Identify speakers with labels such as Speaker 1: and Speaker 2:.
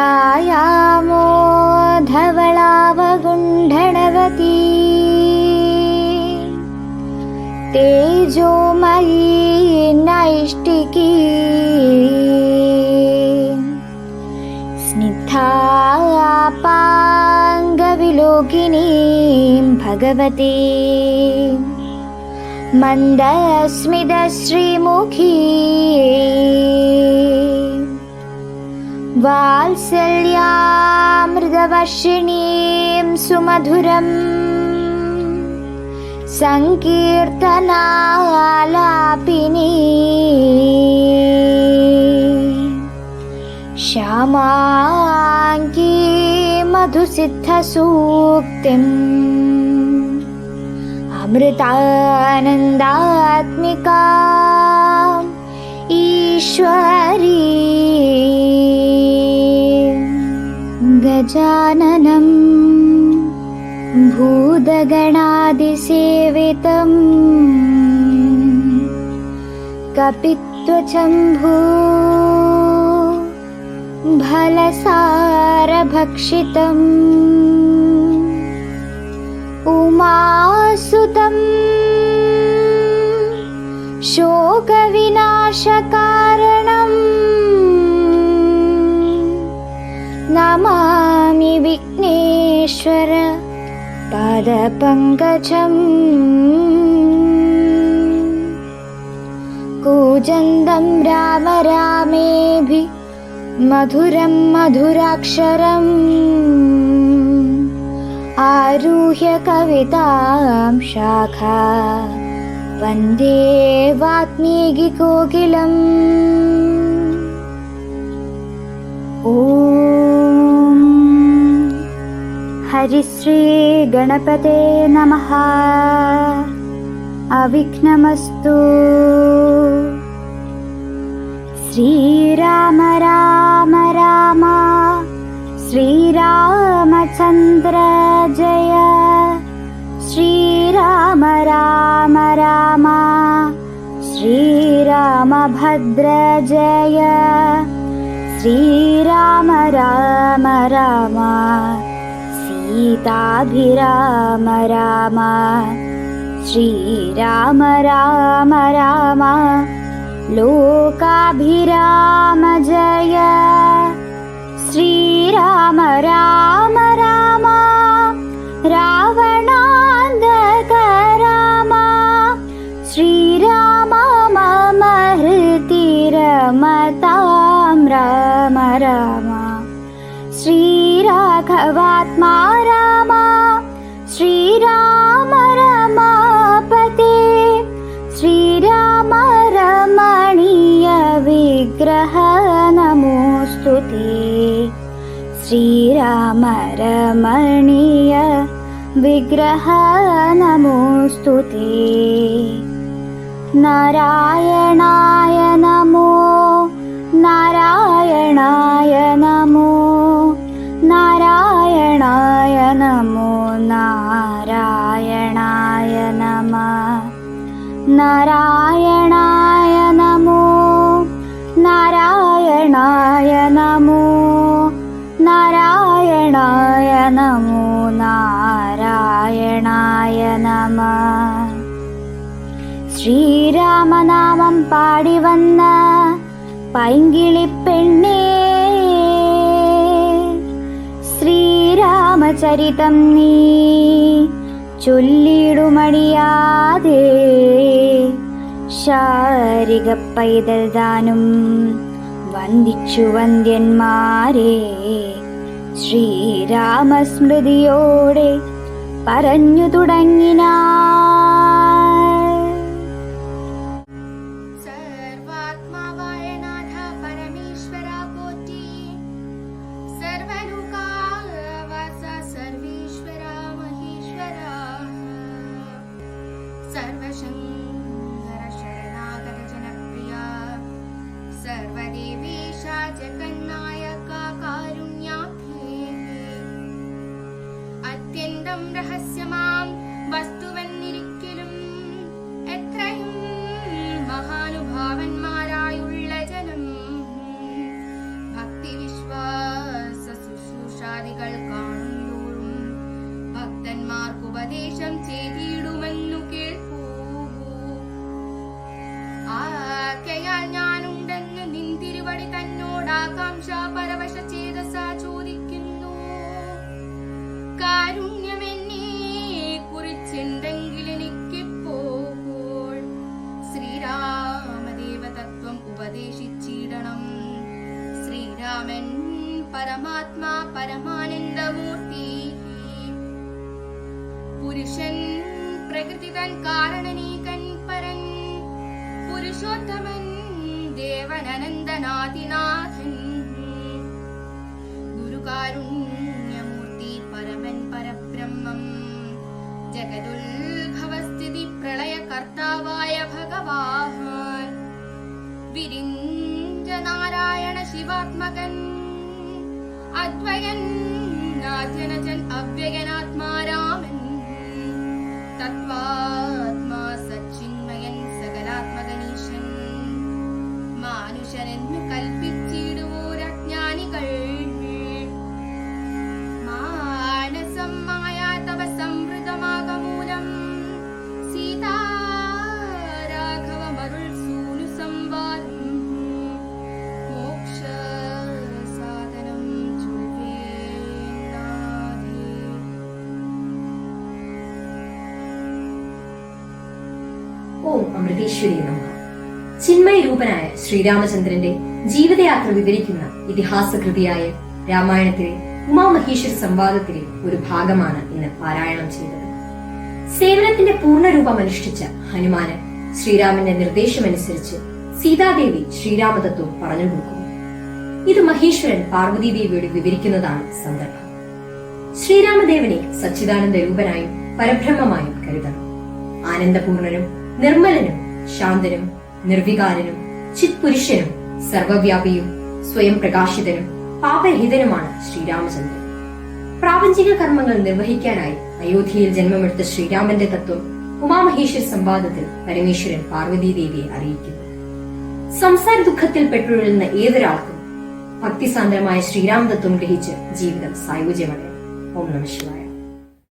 Speaker 1: छायामो धवलावगुण्ढणवती तेजोमयी नैष्टिकी स्निग्धापाङ्गविलोकिनीं भगवती मन्दस्मितश्रीमुखी वात्सल्यामृतवर्षिणीं सुमधुरम् संकीर्तनालापिनी श्यामाङ्गी मधुसिद्धसूक्तिम् अमृतानन्दात्मिका ईश्वरी गजाननम् भूतगणादिसेवितम् कपित्वचम्भू फलसारभक्षितम् उमासुतम् शोकविनाशकारणम् नमामि विघ्नेश्वर पादपङ्कजम् कूजन्तं राम रामेभि मधुरं मधुराक्षरम् आरुह्य कवितां शाखा वन्दे वाल्मीकिकोकिलम् ॐ हरिश्री गणपते नमः। अविघ्नमस्तु। श्रीराम राम राम श्रीरामचन्द्र जय श्रीराम राम राम श्रीरामभद्र जय श्रीराम राम राम सीताभिराम राम श्रीराम राम राम लोकाभिराम जय श्रीराम राम राम रावणान्तक राम श्रीराम मम हृदि रमतां राम राम श्रीराघवात्मा राम श्रीराम रमापते श्रीराम रमणीय विग्रह नमोस्तुते श्रीराम रमणीय विग्रह नमोस्तुते नारायणाय नमो नारायणाय नमो नारायणाय नमो नारायणाय नमः नारायणाय नमो नारायणाय नमो नारायणाय नमो नारायणाय नमः ശ്രീരാമനാമം പാടി വന്ന പൈങ്കിളിപ്പെണ്ണേ ശ്രീരാമചരിതം നീ ചൊല്ലിടുമടിയാതെ ശാരിക പൈതൽ താനും വന്ദിച്ചു വന്ദ്യന്മാരെ ശ്രീരാമസ്മൃതിയോടെ പറഞ്ഞു തുടങ്ങിനാർ.
Speaker 2: സർവാത്മാവായ നാഥ പരമേശ്വര പോറ്റി, സർവലോകാവാസ സർവേശ്വര മഹേശ്വര, സർവശങ്കര ശരണാഗത ജനപ്രിയ, സർവദേവേശ ജഗന്നായക കാരുണ്യാബ്ധേ, അത്യന്തം രഹസ്യമാം വസ്തുവന്നിരിക്കും പ്രകൃതി തൻ കാരണനീകൻ പരൻ പുരുഷോത്തമൻ ദേവനനന്ദനാദിനാഥൻ ഗുരുകാരുണ്യമൂർത്തി പരമൻ പരബ്രഹ്മം ജഗതുൽഭവസ്ഥിതി പ്രളയ കർത്താവായ ഭഗവാൻ വിരിഞ്ച നാരായണ ശിവാത്മകൻ അദ്വയൻ നാഥ്യനജൻ അവ്യയനാത്മാരാമൻ തത്വാത്മാ സച്ചിന്മയൻ സകലാത്മകനീശൻ മാനുഷനെന്നു കൽപ്പിച്ചിടുവോരജ്ഞാനികൾ മാനസം മായാ തവ സംവൃതമാകമൂലം സീതാരാഘവമരുൾ സൂനു സംവാദം മോക്ഷ സാധനം ചൊൽവേനാഥേ.
Speaker 3: ഓം അമൃതേശ്വരി നമഃ. ചിന്മയ രൂപനായ ശ്രീരാമചന്ദ്രന്റെ ജീവിതയാത്ര വിവരിക്കുന്ന ഇതിഹാസകൃതിയായ രാമായണത്തിലെ ഉമാമഹേശ്വര സംവാദത്തിലെ ഒരു ഭാഗമാണ് ഇന്ന് പാരായണം ചെയ്തത്. സേവനത്തിന്റെ പൂർണ്ണരൂപം അനുഷ്ഠിച്ച ഹനുമാന് ശ്രീരാമന്റെ നിർദ്ദേശമനുസരിച്ച് സീതാദേവി ശ്രീരാമതത്വം പറഞ്ഞു കൊടുക്കുന്നു. ഇത് മഹേശ്വരൻ പാർവതീദേവിയോട് വിവരിക്കുന്നതാണ് സന്ദർഭം. ശ്രീരാമദേവനെ സച്ചിദാനന്ദ രൂപനായും പരബ്രഹ്മമായും കരുതണം. ആനന്ദപൂർണനും നിർമ്മലനും ശാന്തനും നിർവികാരനും ചിത്പുരുഷനും സർവവ്യാപിയും സ്വയം പ്രകാശിതനും പാപരഹിതനുമാണ് ശ്രീരാമചന്ദ്രൻ. പ്രാപഞ്ചിക കർമ്മങ്ങൾ നിർവഹിക്കാനായി അയോധ്യയിൽ ജന്മമെടുത്ത ശ്രീരാമന്റെ തത്വം ഉമാമഹേശ്വര സംവാദത്തിൽ പരമേശ്വരൻ പാർവതീദേവിയെ അറിയിക്കുന്നു. സംസാര ദുഃഖത്തിൽ പെട്ടുഴലുന്ന ഏതൊരാൾക്കും ഭക്തിസാന്ദ്രമായ ശ്രീരാമതത്വം ഗ്രഹിച്ച് ജീവിതം സായുജ്യമടയും. ഓം നമഃ ശിവായ.